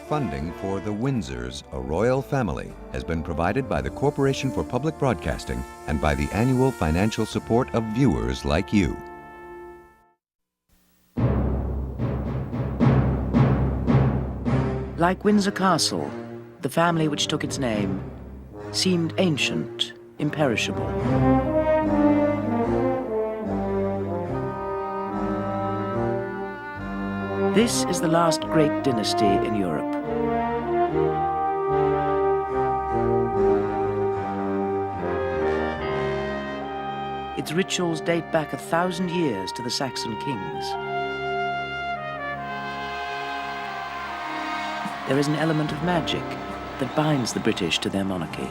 Funding for the Windsors, a royal family, has been provided by the Corporation for Public Broadcasting and by the annual financial support of viewers like you. Like Windsor Castle, the family which took its name seemed ancient, imperishable. This is the last great dynasty in Europe. Its rituals date back 1,000 years to the Saxon kings. There is an element of magic that binds the British to their monarchy.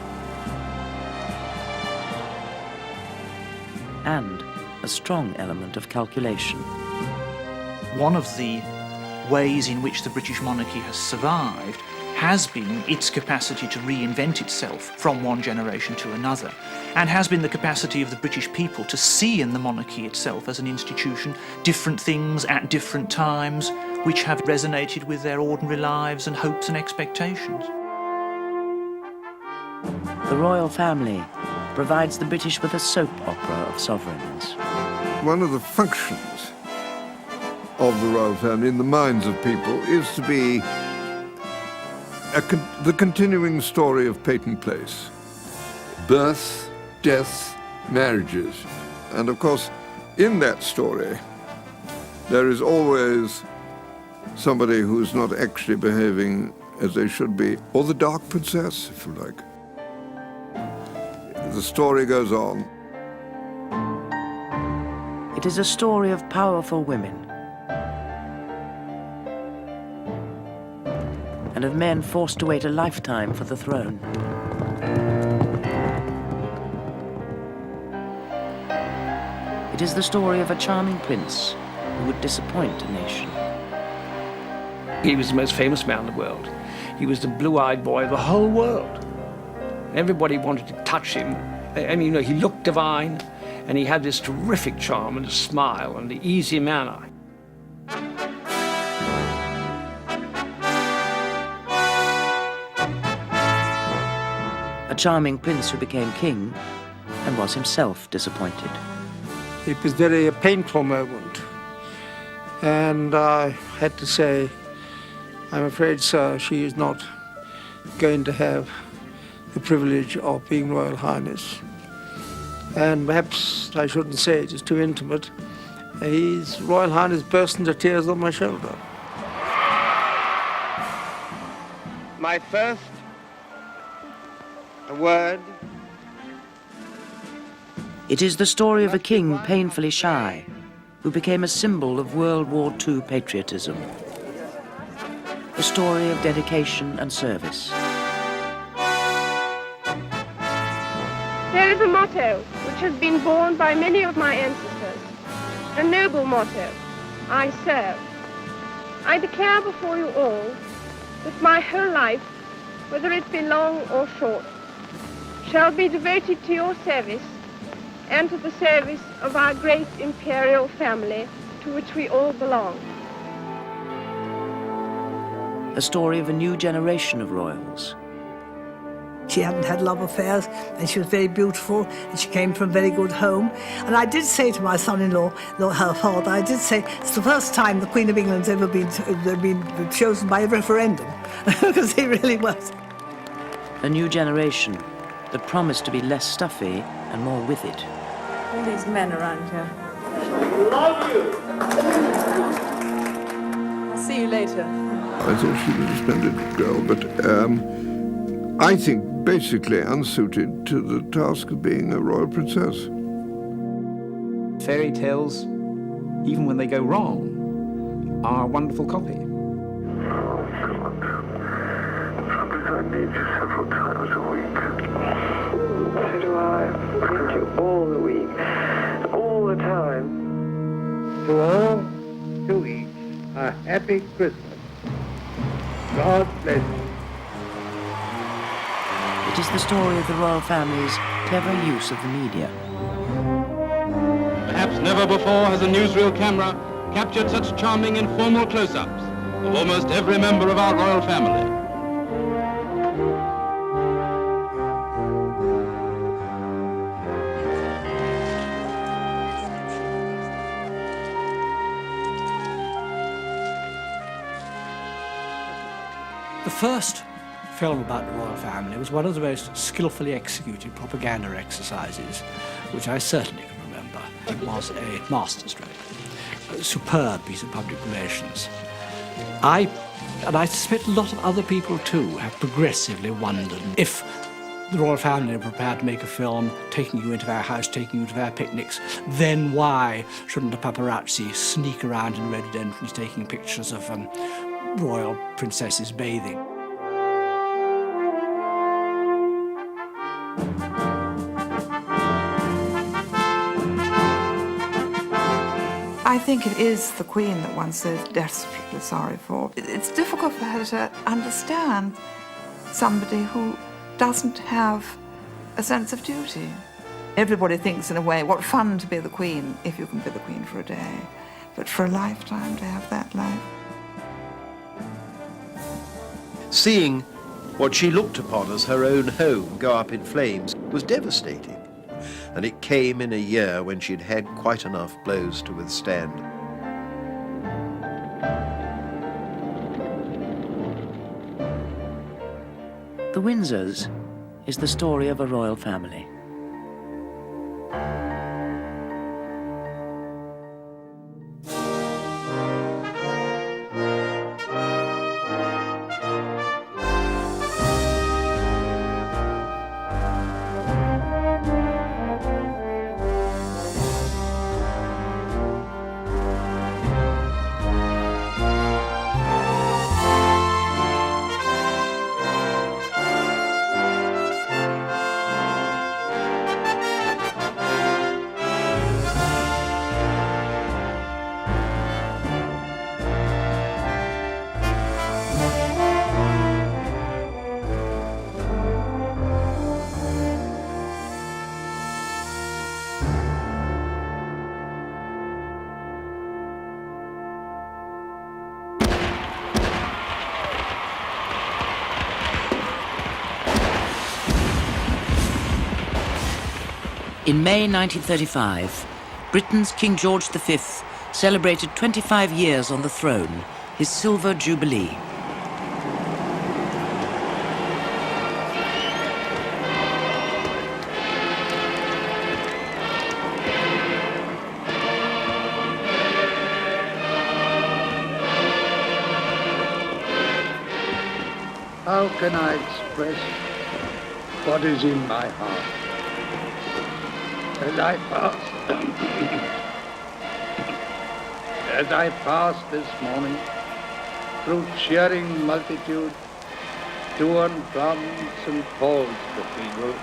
And a strong element of calculation. One of the ways in which the British monarchy has survived has been its capacity to reinvent itself from one generation to another, and has been the capacity of the British people to see in the monarchy itself as an institution different things at different times which have resonated with their ordinary lives and hopes and expectations. The royal family provides the British with a soap opera of sovereigns. One of the functions of the royal family in the minds of people is to be the continuing story of Peyton Place. Birth, death, marriages. And of course, in that story, there is always somebody who's not actually behaving as they should be, or the Dark Princess, if you like. The story goes on. It is a story of powerful women and of men forced to wait a lifetime for the throne. It is the story of a charming prince who would disappoint a nation. He was the most famous man in the world. He was the blue-eyed boy of the whole world. Everybody wanted to touch him. I mean, you know, he looked divine, and he had this terrific charm and a smile and the easy manner. A charming prince who became king and was himself disappointed. It was a painful moment. And I had to say, I'm afraid, sir, she is not going to have the privilege of being Royal Highness. And perhaps I shouldn't say it, it's too intimate. His Royal Highness burst into tears on my shoulder. My first word. It is the story of a king painfully shy, who became a symbol of World War II patriotism. A story of dedication and service. There is a motto which has been borne by many of my ancestors, a noble motto: I serve. I declare before you all that my whole life, whether it be long or short, shall be devoted to your service and to the service of our great imperial family to which we all belong. A story of a new generation of royals. She hadn't had love affairs, and she was very beautiful, and she came from a very good home. And I did say to my son-in-law, her father, I did say, it's the first time the Queen of England's ever been chosen by a referendum, because he really was. A new generation that promised to be less stuffy and more with it. All these men around here. Love you! I'll see you later. I thought she was a splendid girl, but I think basically unsuited to the task of being a royal princess. Fairy tales, even when they go wrong, are a wonderful copy. Oh, God. Sometimes I need you several times a week. So do I. I need you all the week, all the time. To all, to each, a happy Christmas. God bless you. It is the story of the royal family's clever use of the media. Perhaps never before has a newsreel camera captured such charming informal close-ups of almost every member of our royal family. The first film about the royal family was one of the most skillfully executed propaganda exercises which I certainly can remember. It was a masterstroke, a superb piece of public relations. I suspect a lot of other people too have progressively wondered if the royal family are prepared to make a film taking you into their house, taking you to their picnics, then why shouldn't the paparazzi sneak around in rhododendrons taking pictures of royal princesses bathing? I think it is the Queen that one's so desperately sorry for. It's difficult for her to understand somebody who doesn't have a sense of duty. Everybody thinks in a way, what fun to be the Queen if you can be the Queen for a day. But for a lifetime to have that life. Seeing what she looked upon as her own home go up in flames was devastating. And it came in a year when she'd had quite enough blows to withstand. The Windsors is the story of a royal family. In May 1935, Britain's King George V celebrated 25 years on the throne, his silver jubilee. How can I express what is in my heart? As I passed this morning through cheering multitude to and from St. Paul's Cathedral,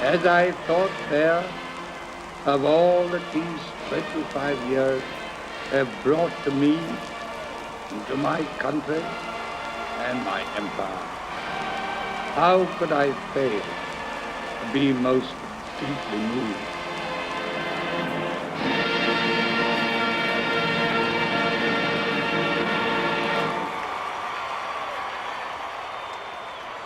as I thought there of all that these 25 years have brought to me and to my country and my empire, how could I fail to be most deeply moved?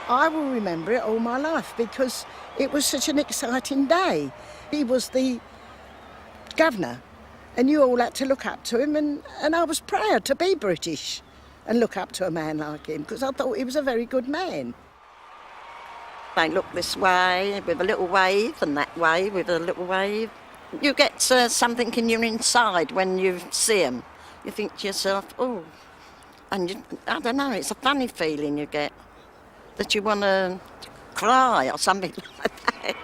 I will remember it all my life because it was such an exciting day. He was the governor and you all had to look up to him, and I was proud to be British and look up to a man like him because I thought he was a very good man. They look this way with a little wave and that way with a little wave. You get something in your inside when you see them. You think to yourself, oh, and I don't know, it's a funny feeling you get that you want to cry or something like that.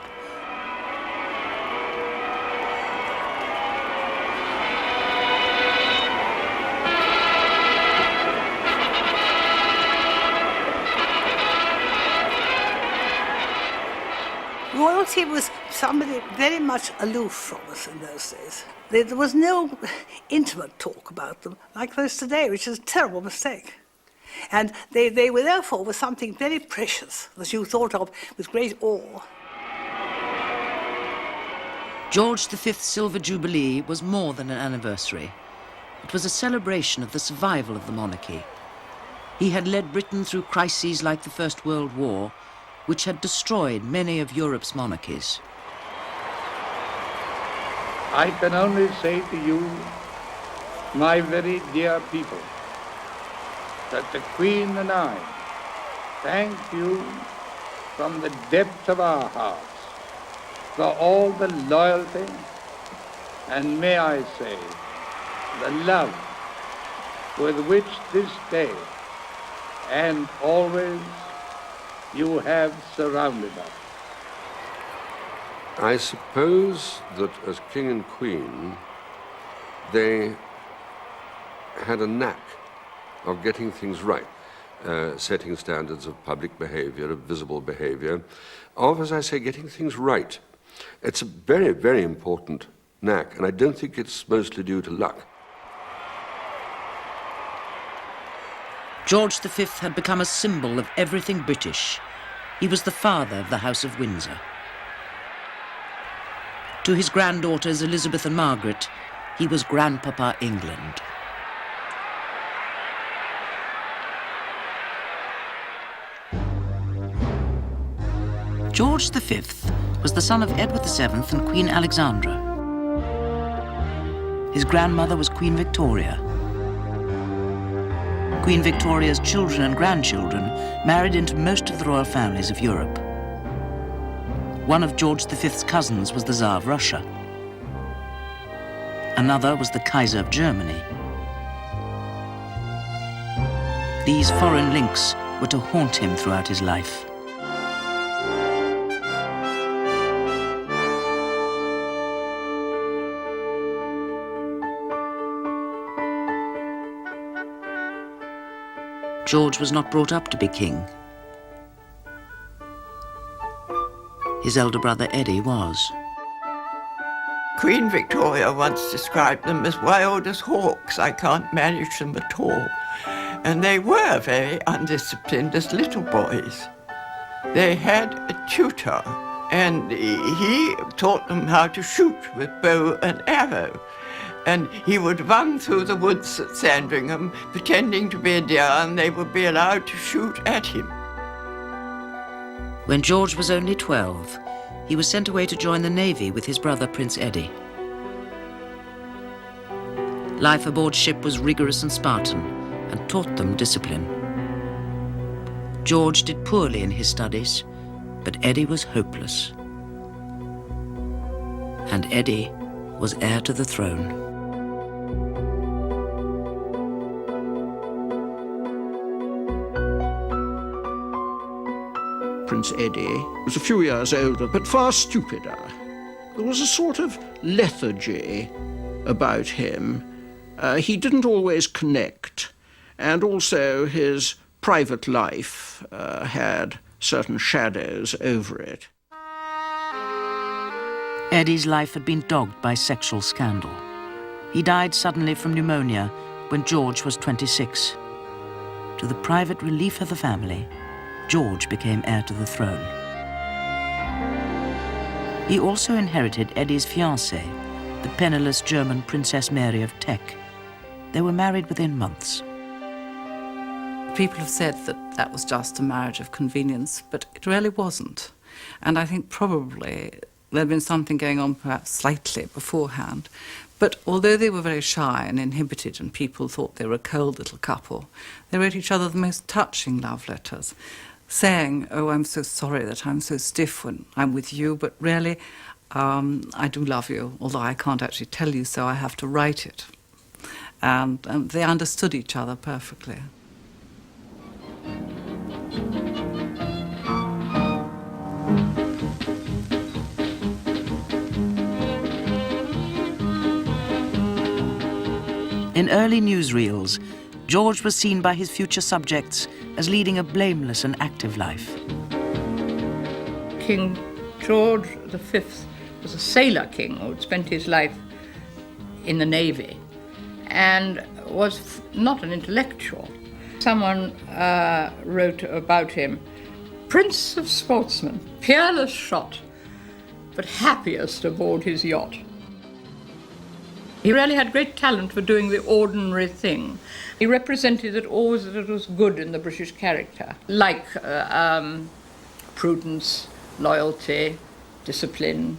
Royalty was somebody very much aloof from us in those days. There was no intimate talk about them like there is today, which is a terrible mistake. And they were therefore was something very precious that you thought of with great awe. George V's Silver Jubilee was more than an anniversary. It was a celebration of the survival of the monarchy. He had led Britain through crises like the First World War, which had destroyed many of Europe's monarchies. I can only say to you, my very dear people, that the Queen and I thank you from the depth of our hearts for all the loyalty and, may I say, the love with which this day and always you have surrounded us. I suppose that as King and Queen, they had a knack of getting things right, setting standards of public behavior, of visible behavior, of, as I say, getting things right. It's a very, very important knack, and I don't think it's mostly due to luck. George V had become a symbol of everything British. He was the father of the House of Windsor. To his granddaughters Elizabeth and Margaret, he was Grandpapa England. George V was the son of Edward VII and Queen Alexandra. His grandmother was Queen Victoria. Queen Victoria's children and grandchildren married into most of the royal families of Europe. One of George V's cousins was the Tsar of Russia. Another was the Kaiser of Germany. These foreign links were to haunt him throughout his life. George was not brought up to be king. His elder brother Eddie was. Queen Victoria once described them as wild as hawks. I can't manage them at all. And they were very undisciplined as little boys. They had a tutor, and he taught them how to shoot with bow and arrow. And he would run through the woods at Sandringham, pretending to be a deer, and they would be allowed to shoot at him. When George was only 12, he was sent away to join the Navy with his brother Prince Eddie. Life aboard ship was rigorous and Spartan, and taught them discipline. George did poorly in his studies, but Eddie was hopeless. And Eddie was heir to the throne. Prince Eddie was a few years older, but far stupider. There was a sort of lethargy about him. He didn't always connect, and also his private life had certain shadows over it. Eddie's life had been dogged by sexual scandal. He died suddenly from pneumonia when George was 26. To the private relief of the family, George became heir to the throne. He also inherited Eddie's fiancée, the penniless German Princess Mary of Teck. They were married within months. People have said that that was just a marriage of convenience, but it really wasn't. And I think probably there had been something going on perhaps slightly beforehand. But although they were very shy and inhibited and people thought they were a cold little couple, they wrote each other the most touching love letters, saying, "Oh, I'm so sorry that I'm so stiff when I'm with you, but really, I do love you, although I can't actually tell you so, I have to write it." And they understood each other perfectly. In early newsreels, George was seen by his future subjects as leading a blameless and active life. King George V was a sailor king who had spent his life in the Navy and was not an intellectual. Someone wrote about him, "Prince of sportsmen, peerless shot, but happiest aboard his yacht." He really had great talent for doing the ordinary thing. He represented that always that it was good in the British character, like prudence, loyalty, discipline.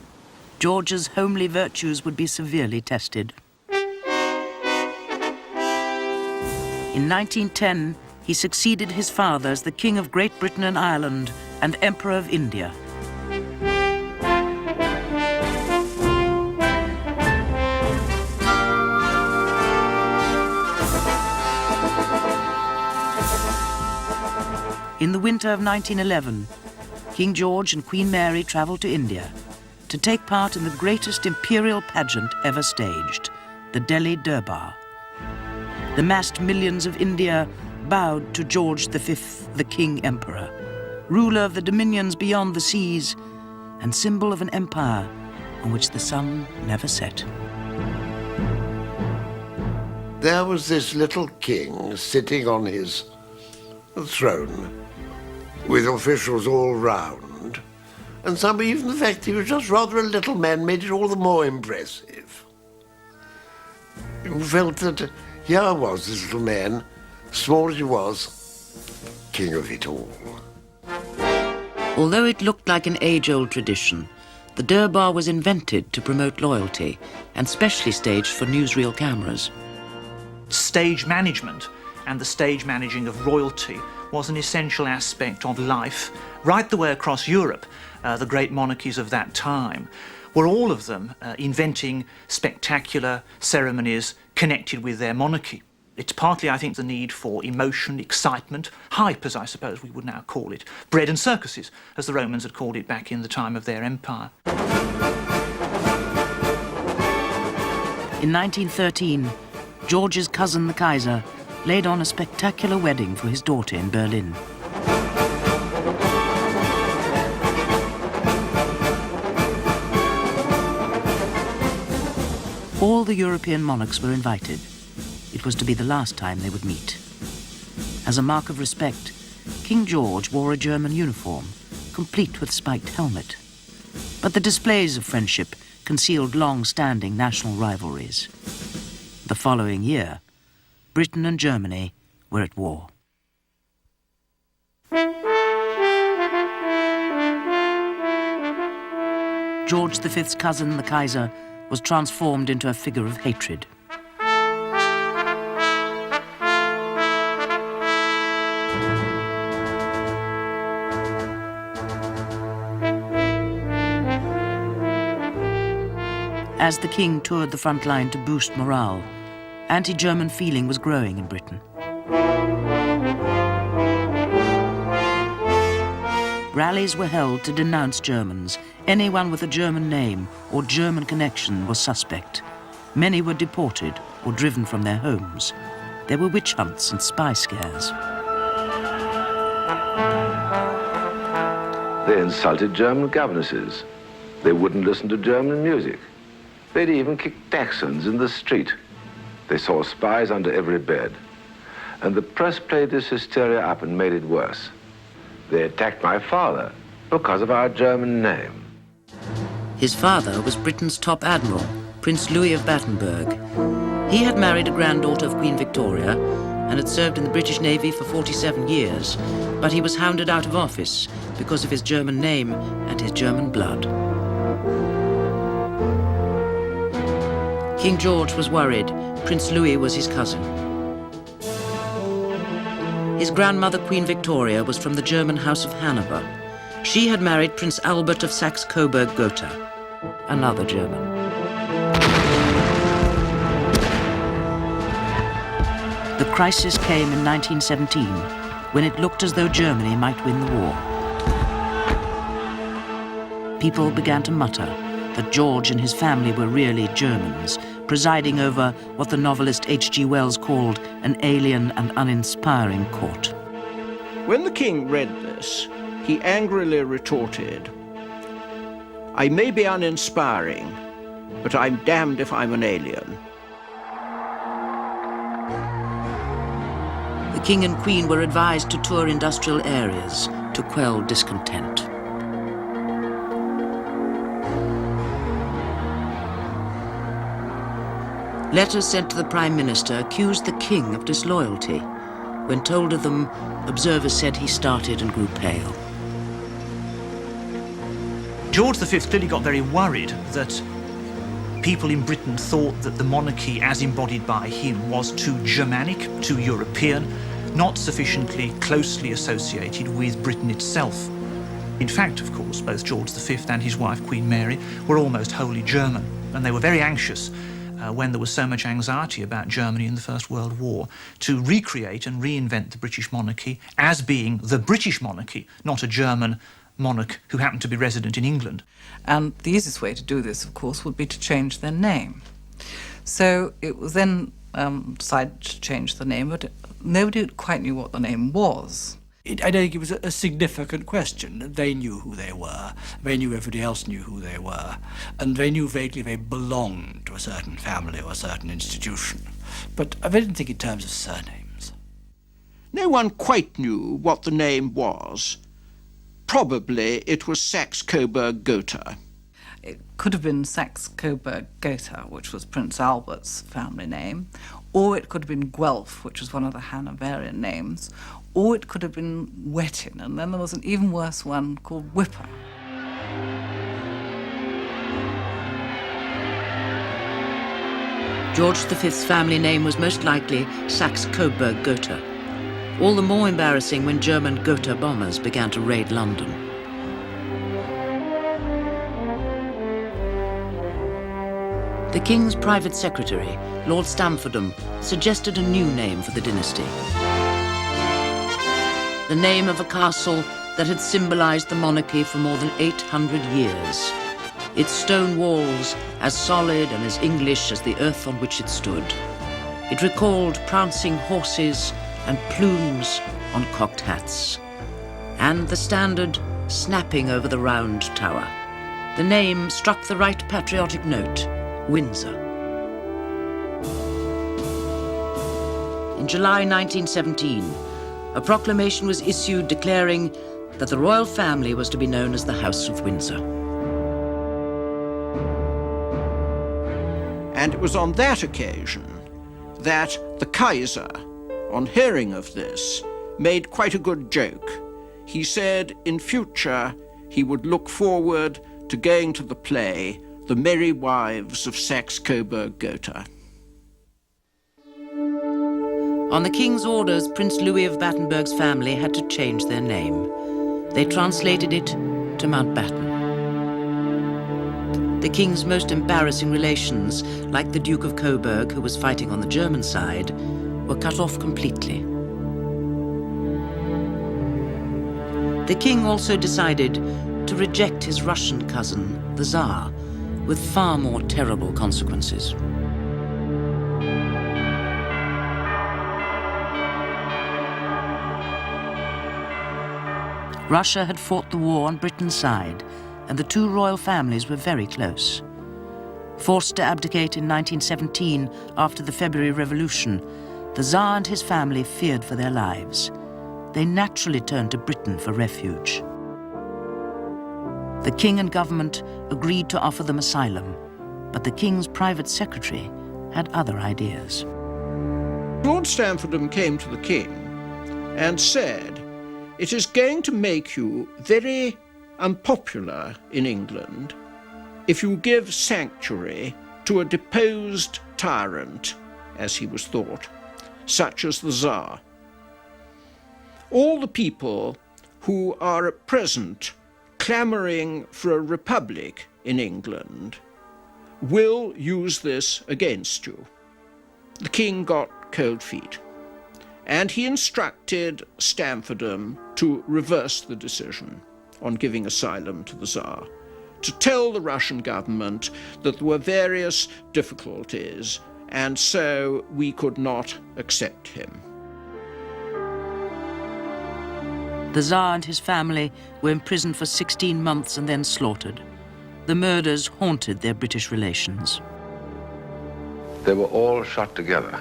George's homely virtues would be severely tested. In 1910, he succeeded his father as the King of Great Britain and Ireland and Emperor of India. In the winter of 1911, King George and Queen Mary travelled to India to take part in the greatest imperial pageant ever staged, the Delhi Durbar. The massed millions of India bowed to George V, the King Emperor, ruler of the dominions beyond the seas and symbol of an empire on which the sun never set. There was this little king sitting on his throne with officials all round, and some even the fact he was just rather a little man made it all the more impressive. You felt that here was this little man, small as he was, king of it all. Although it looked like an age-old tradition, the Durbar was invented to promote loyalty and specially staged for newsreel cameras. Stage management and the stage managing of royalty was an essential aspect of life right the way across Europe. The great monarchies of that time were all of them inventing spectacular ceremonies connected with their monarchy. It's partly, I think, the need for emotion, excitement, hype, as I suppose we would now call it, bread and circuses, as the Romans had called it back in the time of their empire. In 1913, George's cousin, the Kaiser, laid on a spectacular wedding for his daughter in Berlin. All the European monarchs were invited. It was to be the last time they would meet. As a mark of respect, King George wore a German uniform, complete with spiked helmet. But the displays of friendship concealed long-standing national rivalries. The following year, Britain and Germany were at war. George V's cousin, the Kaiser, was transformed into a figure of hatred. As the king toured the front line to boost morale, anti-German feeling was growing in Britain. Rallies were held to denounce Germans. Anyone with a German name or German connection was suspect. Many were deported or driven from their homes. There were witch hunts and spy scares. They insulted German governesses. They wouldn't listen to German music. They'd even kick Dachshunds in the street. They saw spies under every bed. And the press played this hysteria up and made it worse. They attacked my father because of our German name. His father was Britain's top admiral, Prince Louis of Battenberg. He had married a granddaughter of Queen Victoria and had served in the British Navy for 47 years, but he was hounded out of office because of his German name and his German blood. King George was worried. Prince Louis was his cousin. His grandmother, Queen Victoria, was from the German House of Hanover. She had married Prince Albert of Saxe-Coburg-Gotha, another German. The crisis came in 1917, when it looked as though Germany might win the war. People began to mutter that George and his family were really Germans, presiding over what the novelist H.G. Wells called an alien and uninspiring court. When the king read this, he angrily retorted, "I may be uninspiring, but I'm damned if I'm an alien." The king and queen were advised to tour industrial areas to quell discontent. Letters sent to the Prime Minister accused the King of disloyalty. When told of them, observers said he started and grew pale. George V clearly got very worried that people in Britain thought that the monarchy, as embodied by him, was too Germanic, too European, not sufficiently closely associated with Britain itself. In fact, of course, both George V and his wife, Queen Mary, were almost wholly German, and they were very anxious when there was so much anxiety about Germany in the First World War, to recreate and reinvent the British monarchy as being the British monarchy, not a German monarch who happened to be resident in England. And the easiest way to do this, of course, would be to change their name. So it was then decided to change the name, but nobody quite knew what the name was. I don't think it was a significant question. They knew who they were. They knew everybody else knew who they were. And they knew vaguely they belonged to a certain family or a certain institution. But I didn't think in terms of surnames. No one quite knew what the name was. Probably it was Saxe-Coburg-Gotha. It could have been Saxe-Coburg-Gotha, which was Prince Albert's family name, or it could have been Guelph, which was one of the Hanoverian names, or it could have been Wettin, and then there was an even worse one called Whipper. George V's family name was most likely Saxe-Coburg-Gotha. All the more embarrassing when German Gotha bombers began to raid London. The King's private secretary, Lord Stamfordham, suggested a new name for the dynasty. The name of a castle that had symbolized the monarchy for more than 800 years. Its stone walls as solid and as English as the earth on which it stood. It recalled prancing horses and plumes on cocked hats, and the standard snapping over the round tower. The name struck the right patriotic note, Windsor. In July 1917, a proclamation was issued declaring that the royal family was to be known as the House of Windsor. And it was on that occasion that the Kaiser, on hearing of this, made quite a good joke. He said in future he would look forward to going to the play The Merry Wives of Saxe-Coburg-Gotha. On the King's orders, Prince Louis of Battenberg's family had to change their name. They translated it to Mountbatten. The King's most embarrassing relations, like the Duke of Coburg, who was fighting on the German side, were cut off completely. The King also decided to reject his Russian cousin, the Tsar, with far more terrible consequences. Russia had fought the war on Britain's side, and the two royal families were very close. Forced to abdicate in 1917 after the February Revolution, the Tsar and his family feared for their lives. They naturally turned to Britain for refuge. The King and government agreed to offer them asylum, but the King's private secretary had other ideas. Lord Stamfordham came to the King and said, "It is going to make you very unpopular in England if you give sanctuary to a deposed tyrant, as he was thought, such as the Tsar. All the people who are at present clamouring for a republic in England will use this against you." The King got cold feet, and he instructed Stamfordham to reverse the decision on giving asylum to the Tsar, to tell the Russian government that there were various difficulties, and so we could not accept him. The Tsar and his family were imprisoned for 16 months and then slaughtered. The murders haunted their British relations. They were all shot together.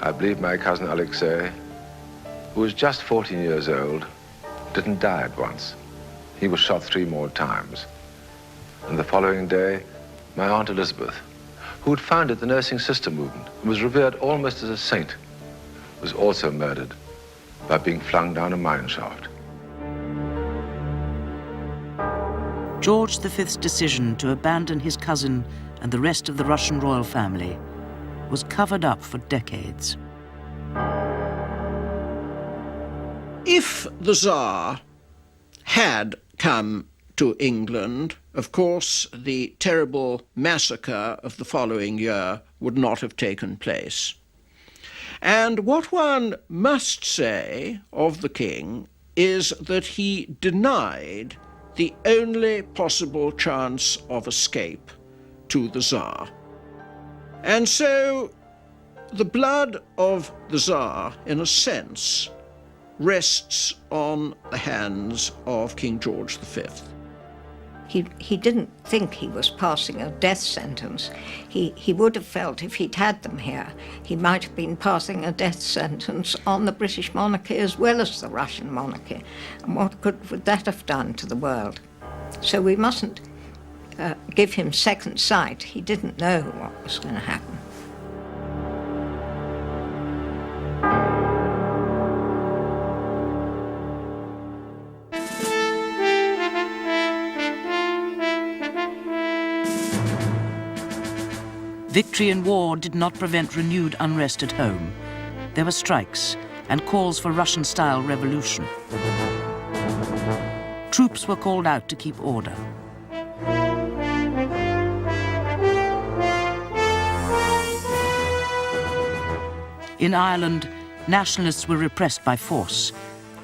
I believe my cousin Alexei, who was just 14 years old, didn't die at once. He was shot 3 more times. And the following day, my Aunt Elizabeth, who had founded the nursing sister movement and was revered almost as a saint, was also murdered by being flung down a mine shaft. George V's decision to abandon his cousin and the rest of the Russian royal family was covered up for decades. If the Tsar had come to England, of course, the terrible massacre of the following year would not have taken place. And what one must say of the king is that he denied the only possible chance of escape to the Tsar. And so the blood of the Tsar, in a sense, rests on the hands of King George V. He didn't think he was passing a death sentence. He would have felt if he'd had them here, he might have been passing a death sentence on the British monarchy as well as the Russian monarchy. And what good would that have done to the world? So we mustn't give him second sight. He didn't know what was going to happen. Victory in war did not prevent renewed unrest at home. There were strikes and calls for Russian-style revolution. Troops were called out to keep order. In Ireland, nationalists were repressed by force,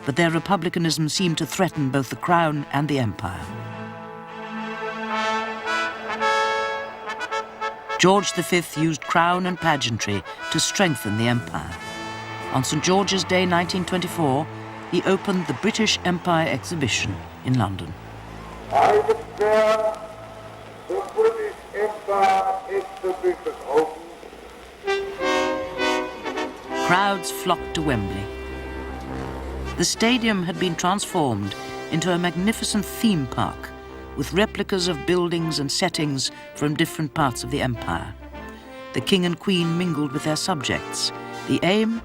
but their republicanism seemed to threaten both the crown and the empire. George V used crown and pageantry to strengthen the empire. On St. George's Day 1924, he opened the British Empire exhibition in London. I declare the British Empire exhibition open. Crowds flocked to Wembley. The stadium had been transformed into a magnificent theme park with replicas of buildings and settings from different parts of the empire. The king and queen mingled with their subjects. The aim?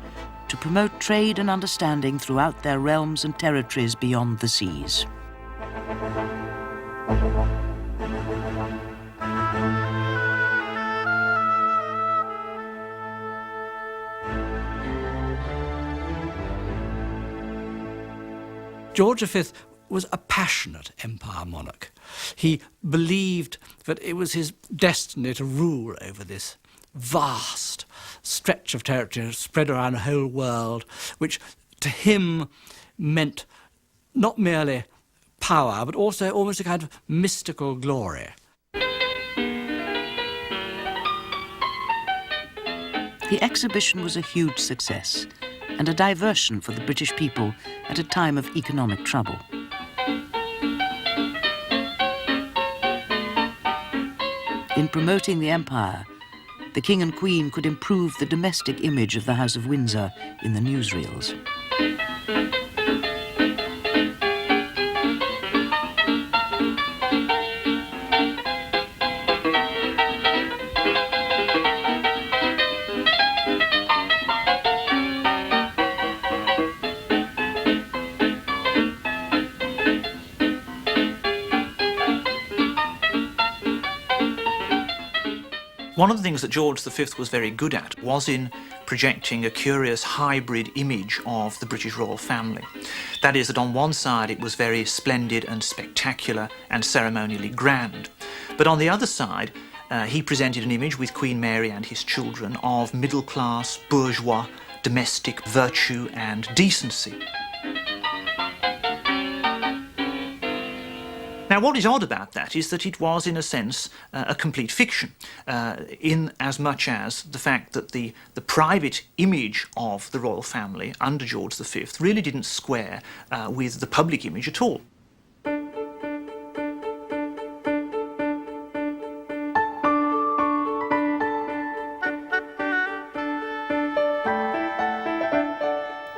To promote trade and understanding throughout their realms and territories beyond the seas. George V was a passionate empire monarch. He believed that it was his destiny to rule over this vast stretch of territory spread around the whole world, which to him meant not merely power, but also almost a kind of mystical glory. The exhibition was a huge success and a diversion for the British people at a time of economic trouble. In promoting the empire, the king and queen could improve the domestic image of the House of Windsor in the newsreels. One of the things that George V was very good at was in projecting a curious hybrid image of the British royal family. That is, that on one side it was very splendid and spectacular and ceremonially grand, but on the other side he presented an image with Queen Mary and his children of middle-class, bourgeois, domestic virtue and decency. Now, what is odd about that is that it was, in a sense, a complete fiction, in as much as the fact that the private image of the royal family under George V really didn't square with the public image at all.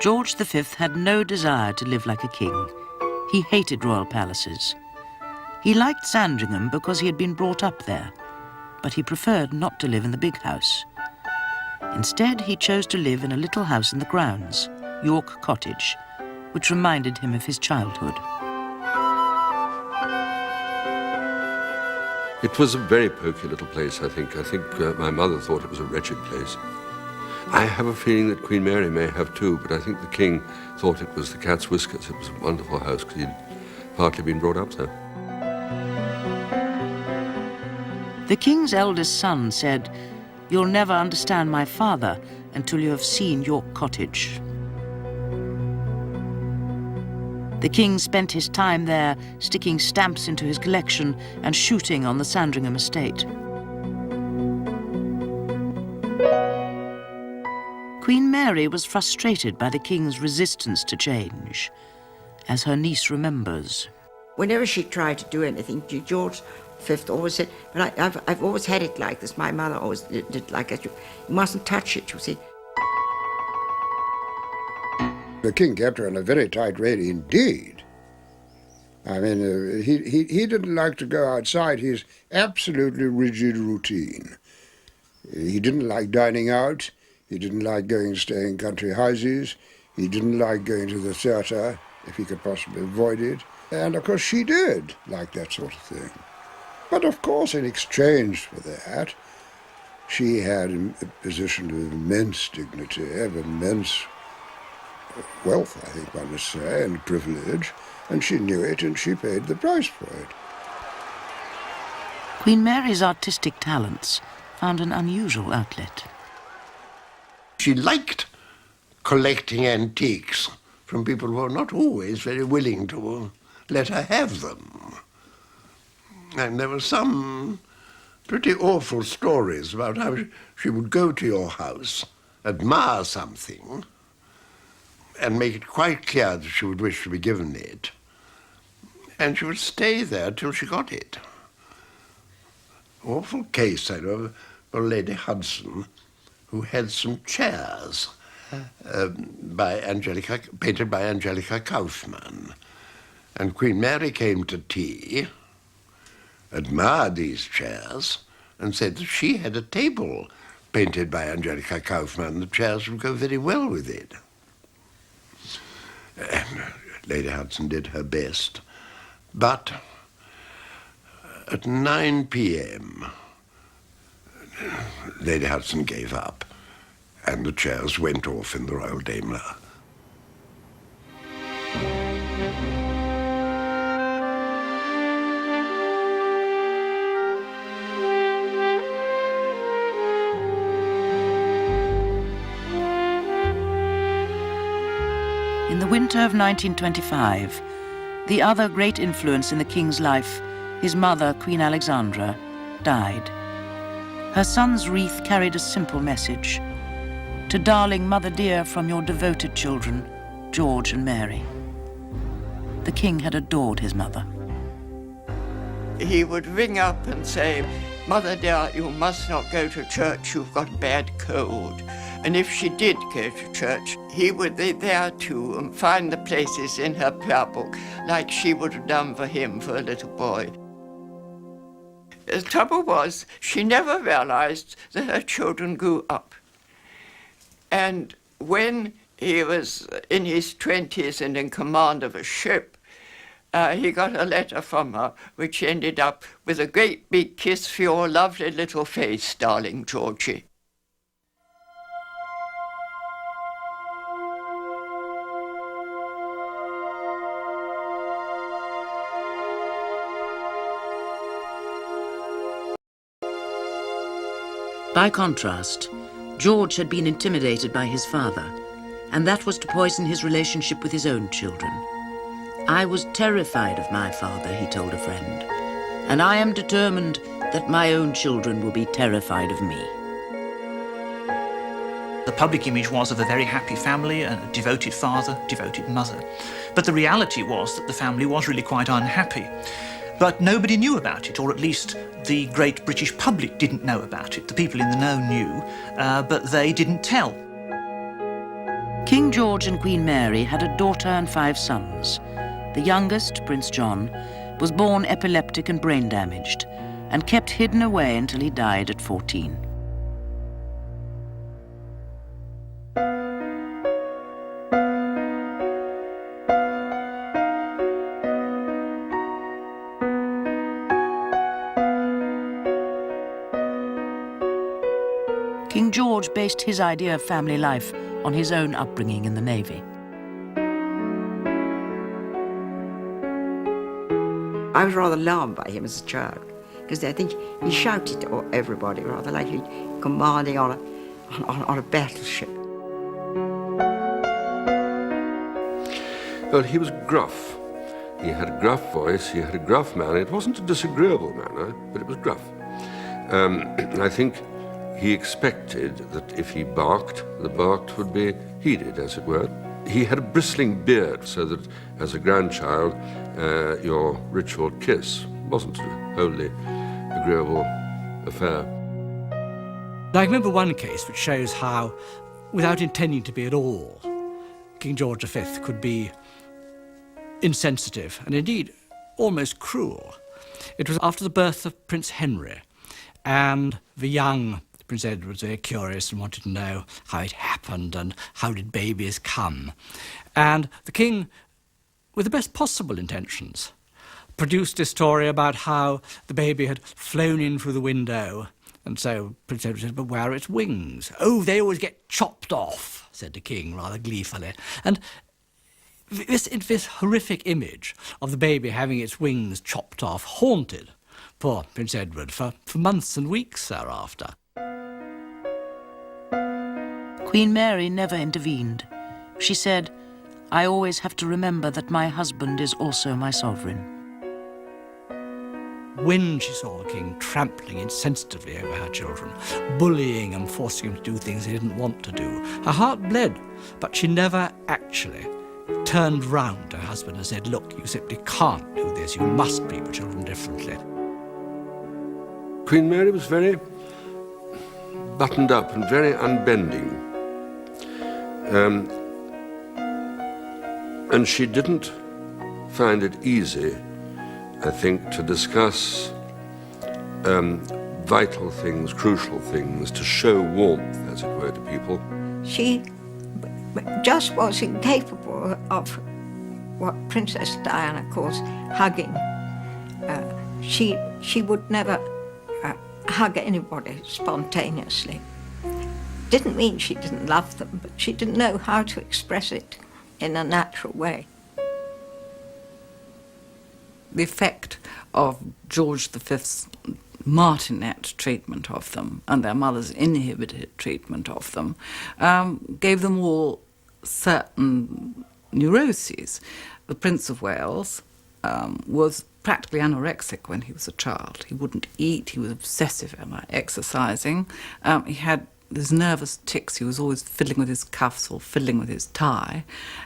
George V had no desire to live like a king. He hated royal palaces. He liked Sandringham because he had been brought up there. but he preferred not to live in the big house. Instead, he chose to live in a little house in the grounds, York Cottage, which reminded him of his childhood. It was a very poky little place, I think. My mother thought it was a wretched place. I have a feeling that Queen Mary may have too, but I think the King thought it was the cat's whiskers. It was a wonderful house because he'd partly been brought up there. The King's eldest son said, "You'll never understand my father until you have seen York Cottage." The King spent his time there sticking stamps into his collection and shooting on the Sandringham estate. Queen Mary was frustrated by the King's resistance to change, as her niece remembers. Whenever she tried to do anything, George V always said, "But I've always had it like this. My mother always did it like that. You mustn't touch it, you see." The King kept her in a very tight rein indeed. I mean, he didn't like to go outside his absolutely rigid routine. He didn't like dining out. He didn't like going to stay in country houses. He didn't like going to the theatre, if he could possibly avoid it. And, of course, she did like that sort of thing. But, of course, in exchange for that, she had a position of immense dignity, of immense wealth, I think one must say, and privilege, and she knew it and she paid the price for it. Queen Mary's artistic talents found an unusual outlet. She liked collecting antiques from people who were not always very willing to let her have them. And there were some pretty awful stories about how she would go to your house, admire something, and make it quite clear that she would wish to be given it, and she would stay there till she got it. Awful case, I know, of Lady Hudson, who had some chairs painted by Angelica Kaufmann. And Queen Mary came to tea, admired these chairs, and said that she had a table painted by Angelica Kaufmann. The chairs would go very well with it. And Lady Hudson did her best. But at 9 p.m., Lady Hudson gave up, and the chairs went off in the Royal Daimler. In the winter of 1925, the other great influence in the King's life, his mother, Queen Alexandra, died. Her son's wreath carried a simple message: "To darling mother dear from your devoted children, George and Mary." The King had adored his mother. He would ring up and say, "Mother dear, you must not go to church, you've got a bad cold." And if she did go to church, he would be there too and find the places in her prayer book like she would have done for him for a little boy. The trouble was, she never realized that her children grew up. And when he was in his 20s and in command of a ship, he got a letter from her which ended up with a great big kiss for your lovely little face, darling Georgie. By contrast, George had been intimidated by his father, and that was to poison his relationship with his own children. "I was terrified of my father," he told a friend, "and I am determined that my own children will be terrified of me." The public image was of a very happy family, a devoted father, devoted mother. But the reality was that the family was really quite unhappy. But nobody knew about it, or at least the great British public didn't know about it. The people in the know knew, but they didn't tell. King George and Queen Mary had a daughter and 5 sons. The youngest, Prince John, was born epileptic and brain damaged, and kept hidden away until he died at 14. King George based his idea of family life on his own upbringing in the Navy. I was rather alarmed by him as a child, because I think he shouted to everybody, rather like he commanding on a battleship. Well, he was gruff. He had a gruff voice, he had a gruff manner. It wasn't a disagreeable manner, but it was gruff. I think he expected that if he barked, the barked would be heeded, as it were. He had a bristling beard, so that as a grandchild, your ritual kiss wasn't a wholly agreeable affair. I remember one case which shows how, without intending to be at all, King George V could be insensitive and indeed almost cruel. It was after the birth of Prince Henry, and the young Prince Edward was very curious and wanted to know how it happened and how did babies come. And the king, with the best possible intentions, produced a story about how the baby had flown in through the window. And so Prince Edward said, but where are its wings? Oh, they always get chopped off, said the king rather gleefully. And this horrific image of the baby having its wings chopped off haunted poor Prince Edward for months and weeks thereafter. Queen Mary never intervened. She said, I always have to remember that my husband is also my sovereign. When she saw the king trampling insensitively over her children, bullying and forcing them to do things they didn't want to do, her heart bled, but she never actually turned round to her husband and said, look, you simply can't do this, you must treat your children differently. Queen Mary was very buttoned up and very unbending. And she didn't find it easy, I think, to discuss vital things, crucial things, to show warmth, as it were, to people. She just was incapable of what Princess Diana calls hugging. She would never hug anybody spontaneously. Didn't mean she didn't love them, but she didn't know how to express it in a natural way. The effect of George V's martinet treatment of them and their mother's inhibited treatment of them gave them all certain neuroses. The Prince of Wales was practically anorexic when he was a child. He wouldn't eat, he was obsessive about exercising. He had these nervous tics, he was always fiddling with his cuffs or fiddling with his tie.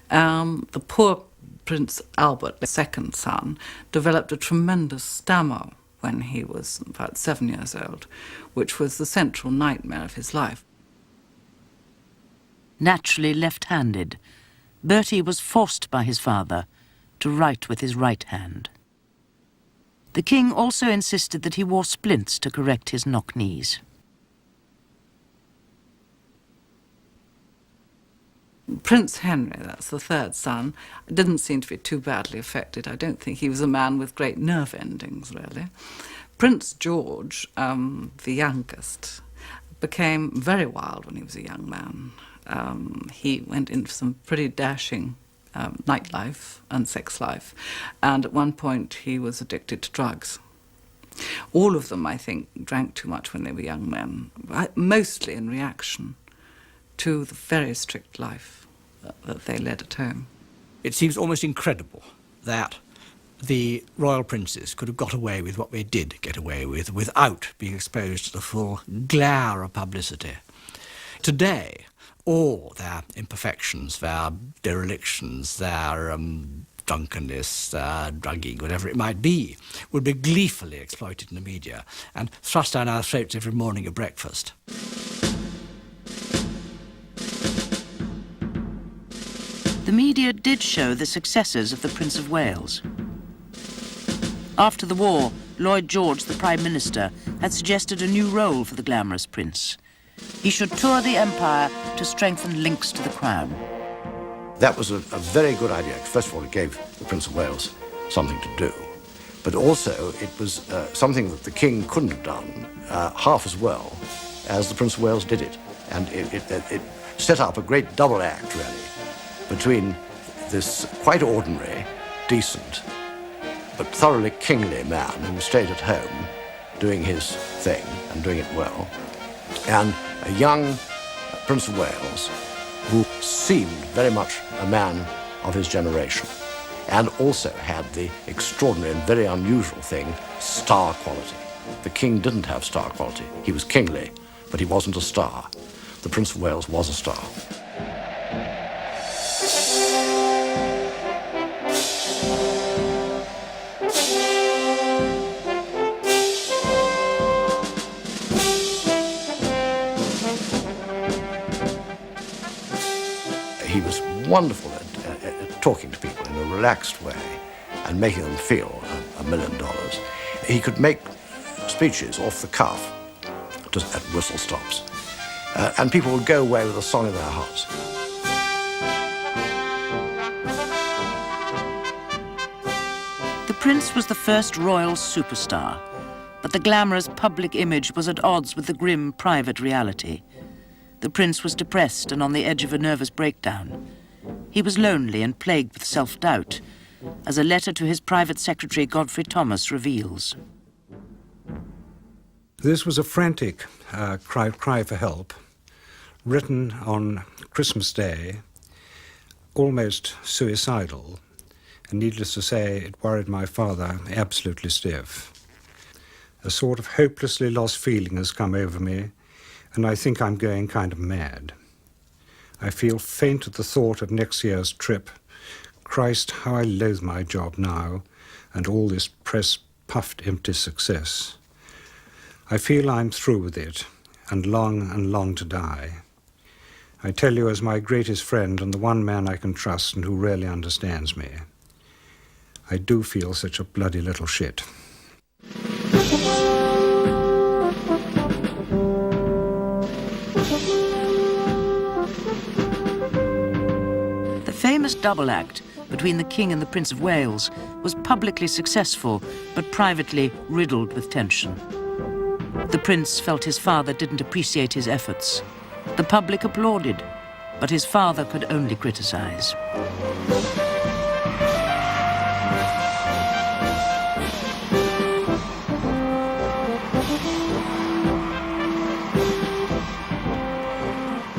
The poor Prince Albert, the second son, developed a tremendous stammer when he was about 7 years old, which was the central nightmare of his life. Naturally left-handed, Bertie was forced by his father to write with his right hand. The king also insisted that he wore splints to correct his knock-knees. Prince Henry, that's the third son, didn't seem to be too badly affected. I don't think he was a man with great nerve endings, really. Prince George, the youngest, became very wild when he was a young man. He went into some pretty dashing nightlife and sex life, and at one point he was addicted to drugs. All of them, I think, drank too much when they were young men, mostly in reaction to the very strict life that they led at home. It seems almost incredible that the royal princes could have got away with what they did get away with without being exposed to the full glare of publicity. Today, all their imperfections, their derelictions, their drunkenness, drugging, whatever it might be, would be gleefully exploited in the media and thrust down our throats every morning at breakfast. The media did show the successes of the Prince of Wales. After the war, Lloyd George, the Prime Minister, had suggested a new role for the glamorous prince. He should tour the empire to strengthen links to the crown. That was a very good idea. First of all, it gave the Prince of Wales something to do, but also it was something that the king couldn't have done half as well as the Prince of Wales did it. And it set up a great double act, really, between this quite ordinary, decent, but thoroughly kingly man who stayed at home doing his thing and doing it well, and a young Prince of Wales who seemed very much a man of his generation, and also had the extraordinary and very unusual thing, star quality. The king didn't have star quality. He was kingly, but he wasn't a star. The Prince of Wales was a star. He was wonderful at talking to people in a relaxed way and making them feel $1 million. He could make speeches off the cuff, just at whistle stops, and people would go away with a song in their hearts. The prince was the first royal superstar, but the glamorous public image was at odds with the grim private reality. The prince was depressed and on the edge of a nervous breakdown. He was lonely and plagued with self-doubt, as a letter to his private secretary Godfrey Thomas reveals. This was a frantic cry for help, written on Christmas Day, almost suicidal, and needless to say, it worried my father absolutely stiff. A sort of hopelessly lost feeling has come over me, and I think I'm going kind of mad. I feel faint at the thought of next year's trip. Christ, how I loathe my job now, and all this press-puffed empty success. I feel I'm through with it, and long to die. I tell you as my greatest friend and the one man I can trust and who really understands me. I do feel such a bloody little shit. The famous double act between the King and the Prince of Wales was publicly successful, but privately riddled with tension. The prince felt his father didn't appreciate his efforts. The public applauded, but his father could only criticize.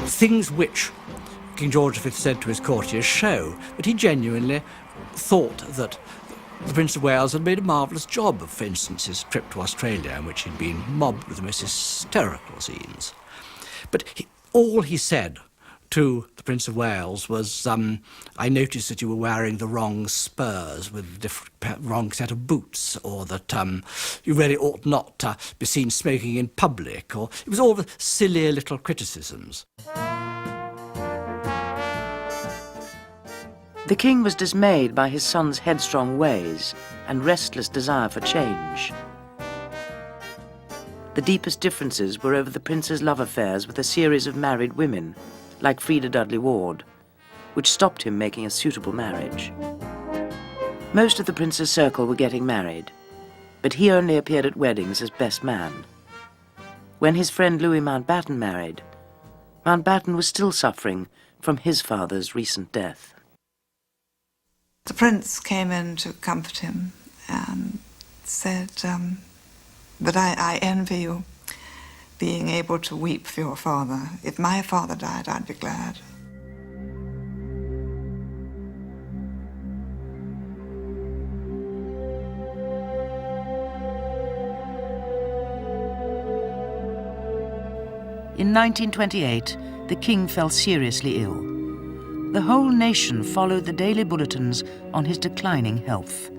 Things which King George V said to his courtiers show that he genuinely thought that the Prince of Wales had made a marvellous job of, for instance, his trip to Australia, in which he'd been mobbed with the most hysterical scenes. But all he said to the Prince of Wales was, I noticed that you were wearing the wrong spurs with the wrong set of boots, or that you really ought not to be seen smoking in public, or it was all the silly little criticisms. The king was dismayed by his son's headstrong ways and restless desire for change. The deepest differences were over the prince's love affairs with a series of married women, like Frida Dudley Ward, which stopped him making a suitable marriage. Most of the prince's circle were getting married, but he only appeared at weddings as best man. When his friend Louis Mountbatten married, Mountbatten was still suffering from his father's recent death. The prince came in to comfort him and said, but I envy you being able to weep for your father. If my father died, I'd be glad. In 1928, the king fell seriously ill. The whole nation followed the daily bulletins on his declining health.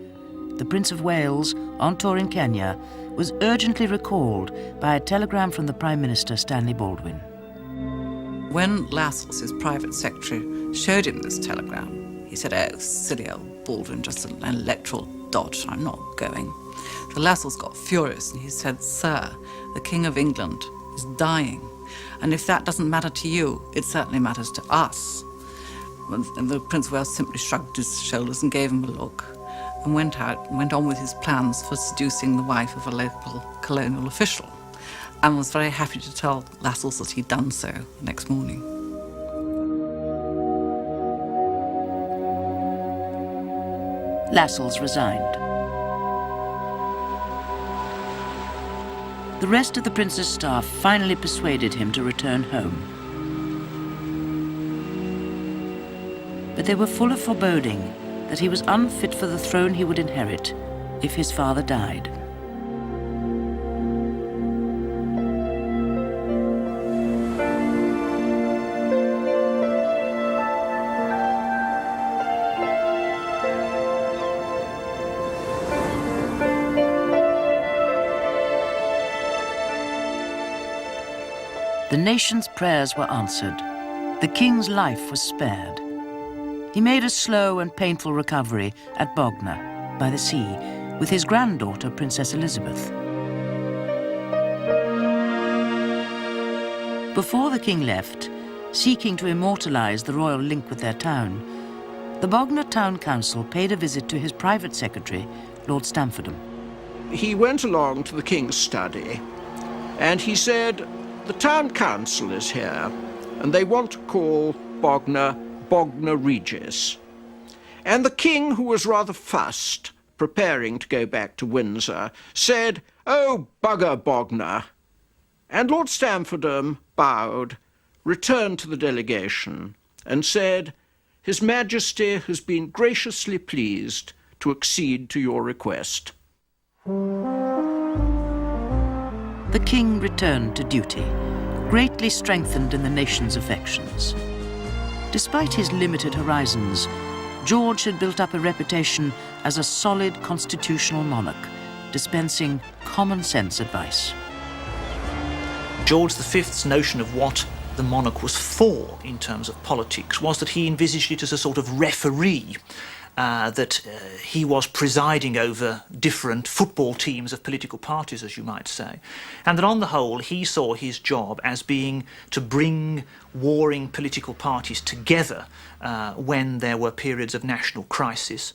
The Prince of Wales, on tour in Kenya, was urgently recalled by a telegram from the Prime Minister, Stanley Baldwin. When Lascelles, his private secretary, showed him this telegram, he said, oh, silly old Baldwin, just an electoral dodge. I'm not going. So Lascelles got furious and he said, "Sir, the King of England is dying. And if that doesn't matter to you, it certainly matters to us." And the Prince of Wales simply shrugged his shoulders and gave him a look and went out and went on with his plans for seducing the wife of a local colonial official, and was very happy to tell Lascelles that he'd done so the next morning. Lascelles resigned. The rest of the prince's staff finally persuaded him to return home. But they were full of foreboding that he was unfit for the throne he would inherit if his father died. The nation's prayers were answered. The king's life was spared. He made a slow and painful recovery at Bognor, by the sea, with his granddaughter, Princess Elizabeth. Before the king left, seeking to immortalize the royal link with their town, the Bognor Town Council paid a visit to his private secretary, Lord Stamfordham. He went along to the king's study and he said, "The town council is here and they want to call Bognor Regis." And the king, who was rather fussed, preparing to go back to Windsor, said, "Oh, bugger Bognor." And Lord Stamfordham bowed, returned to the delegation, and said, "His Majesty has been graciously pleased to accede to your request." The king returned to duty, greatly strengthened in the nation's affections. Despite his limited horizons, George had built up a reputation as a solid constitutional monarch, dispensing common sense advice. George V's notion of what the monarch was for in terms of politics was that he envisaged it as a sort of referee, that he was presiding over different football teams of political parties, as you might say, and that on the whole he saw his job as being to bring warring political parties together when there were periods of national crisis.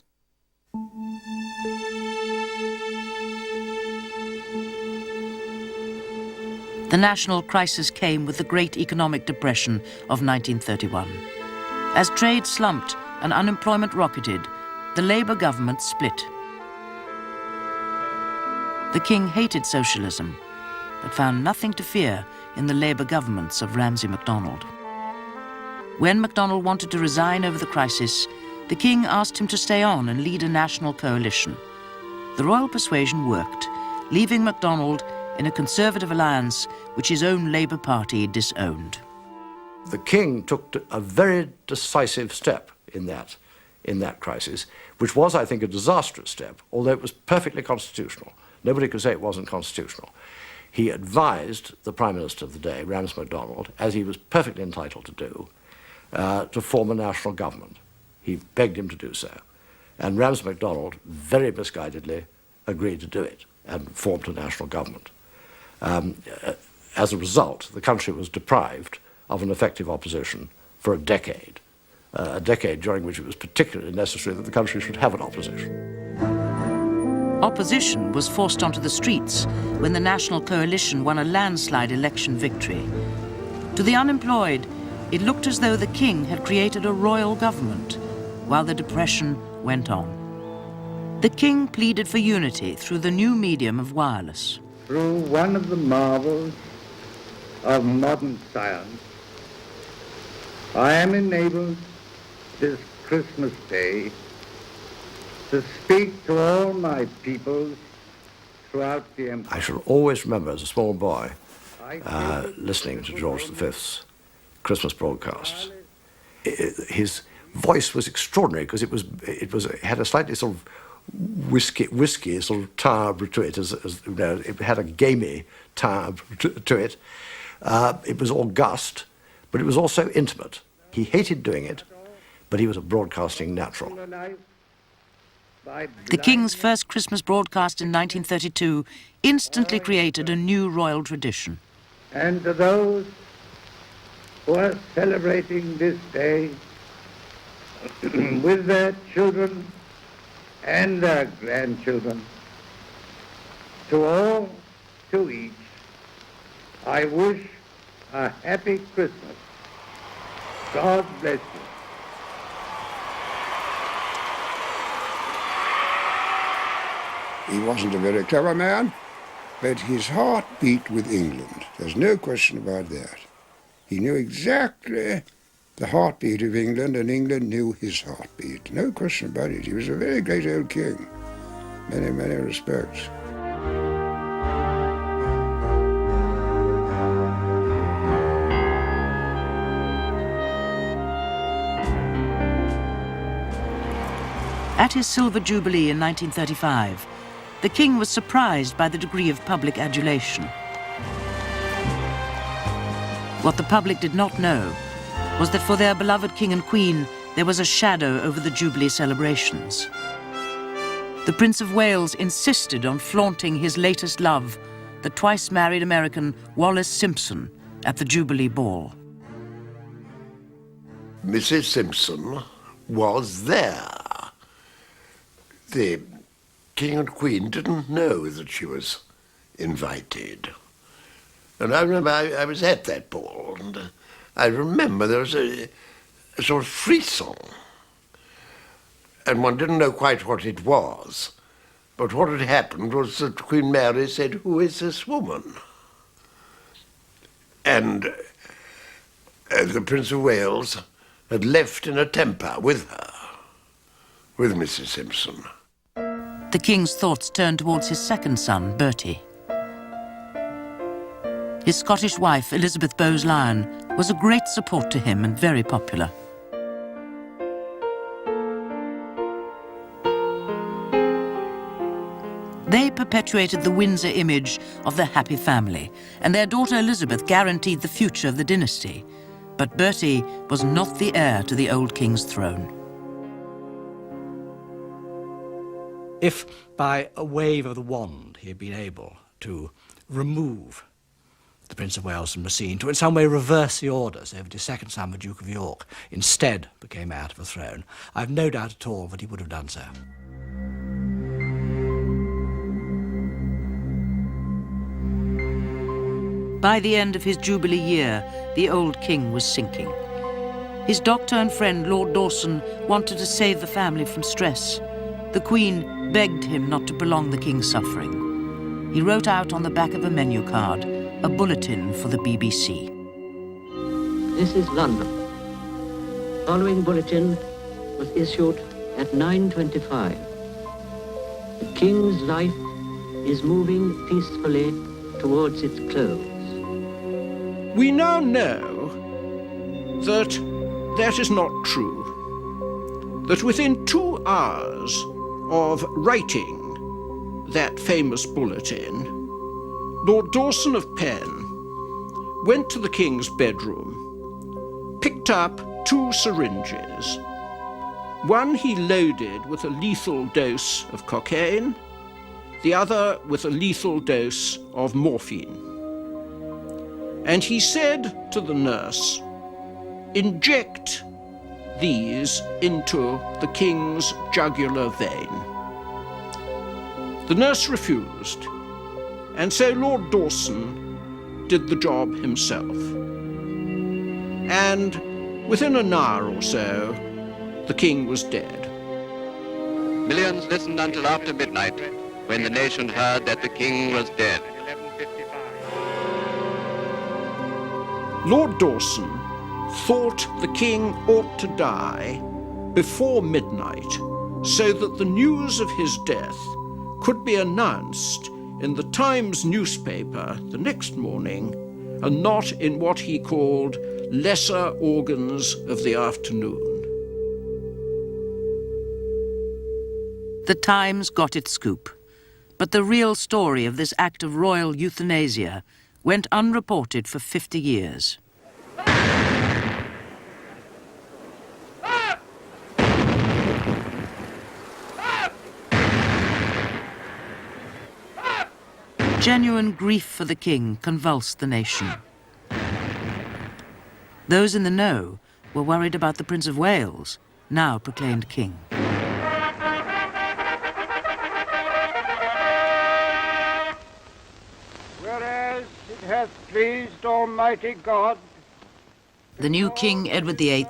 The national crisis came with the Great Economic Depression of 1931. As trade slumped and unemployment rocketed, the Labour government split. The king hated socialism, but found nothing to fear in the Labour governments of Ramsay MacDonald. When MacDonald wanted to resign over the crisis, the king asked him to stay on and lead a national coalition. The royal persuasion worked, leaving MacDonald in a Conservative alliance which his own Labour Party disowned. The king took a very decisive step in that crisis, which was, I think, a disastrous step, although it was perfectly constitutional. Nobody could say it wasn't constitutional. He advised the Prime Minister of the day, Ramsay MacDonald, as he was perfectly entitled to do, to form a national government. He begged him to do so. And Ramsay MacDonald, very misguidedly, agreed to do it and formed a national government. As a result, the country was deprived of an effective opposition for a decade during which it was particularly necessary that the country should have an opposition. Opposition was forced onto the streets when the National Coalition won a landslide election victory. To the unemployed, it looked as though the king had created a royal government, while the depression went on. The king pleaded for unity through the new medium of wireless. Through one of the marvels of modern science, I am enabled this Christmas Day to speak to all my peoples throughout the empire. I shall always remember as a small boy listening to George V's Christmas broadcasts. His voice was extraordinary because it had a slightly sort of whiskey sort of timbre to it, as you know, it had a gamey timbre to it. It was august, but it was also intimate. He hated doing it, but he was a broadcasting natural. The King's first Christmas broadcast in 1932 instantly created a new royal tradition. And to those who are celebrating this day with their children and their grandchildren, to all, to each, I wish a happy Christmas. God bless you. He wasn't a very clever man, but his heart beat with England. There's no question about that. He knew exactly the heartbeat of England, and England knew his heartbeat. No question about it. He was a very great old king, in many, many respects. At his Silver Jubilee in 1935, the King was surprised by the degree of public adulation. What the public did not know was that for their beloved King and Queen, there was a shadow over the Jubilee celebrations. The Prince of Wales insisted on flaunting his latest love, the twice-married American Wallis Simpson, at the Jubilee Ball. Mrs. Simpson was there. The King and Queen didn't know that she was invited. And I remember I was at that ball, and I remember there was a sort of frisson. And one didn't know quite what it was. But what had happened was that Queen Mary said, "Who is this woman?" And the Prince of Wales had left in a temper with her, with Mrs. Simpson. The King's thoughts turned towards his second son, Bertie. His Scottish wife, Elizabeth Bowes-Lyon, was a great support to him and very popular. They perpetuated the Windsor image of the happy family, and their daughter Elizabeth guaranteed the future of the dynasty. But Bertie was not the heir to the old king's throne. If by a wave of the wand he had been able to remove the Prince of Wales from the scene, to in some way reverse the order, so that his second son, the Duke of York, instead became heir to the throne, I have no doubt at all that he would have done so. By the end of his Jubilee year, the old king was sinking. His doctor and friend, Lord Dawson, wanted to save the family from stress. The Queen begged him not to prolong the king's suffering. He wrote out on the back of a menu card a bulletin for the BBC. This is London. Following bulletin was issued at 9:25. The King's life is moving peacefully towards its close. We now know that that is not true. That within 2 hours of writing that famous bulletin, Lord Dawson of Penn went to the King's bedroom, picked up 2 syringes. One he loaded with a lethal dose of cocaine, the other with a lethal dose of morphine. And he said to the nurse, "Inject these into the King's jugular vein." The nurse refused, and so Lord Dawson did the job himself. And within an hour or so, the King was dead. Millions listened until after midnight, when the nation heard that the King was dead. Lord Dawson thought the King ought to die before midnight, so that the news of his death could be announced in the Times newspaper the next morning, and not in what he called lesser organs of the afternoon. The Times got its scoop, but the real story of this act of royal euthanasia went unreported for 50 years. Genuine grief for the king convulsed the nation. Those in the know were worried about the Prince of Wales, now proclaimed king. Whereas it hath pleased Almighty God, The new king, Edward VIII,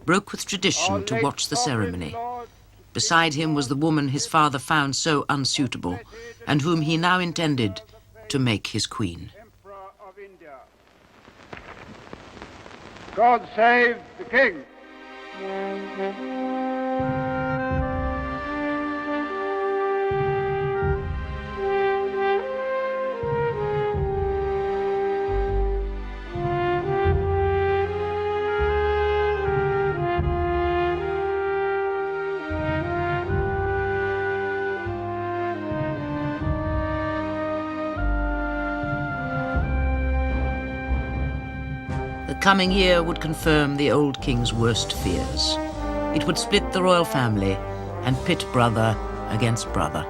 broke with tradition to watch the ceremony. Beside him was the woman his father found so unsuitable, and whom he now intended to make his queen. God save the king. The coming year would confirm the old king's worst fears. It would split the royal family and pit brother against brother.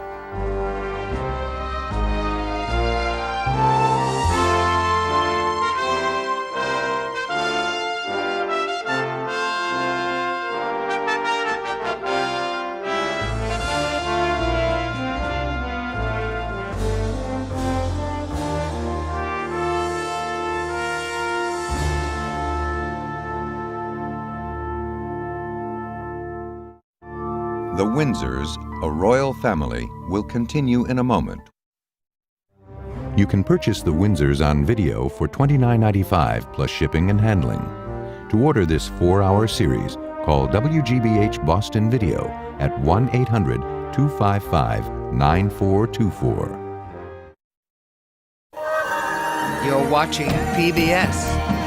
The Windsors, a royal family, will continue in a moment. You can purchase The Windsors on video for $29.95 plus shipping and handling. To order this 4-hour series, call WGBH Boston Video at 1-800-255-9424. You're watching PBS.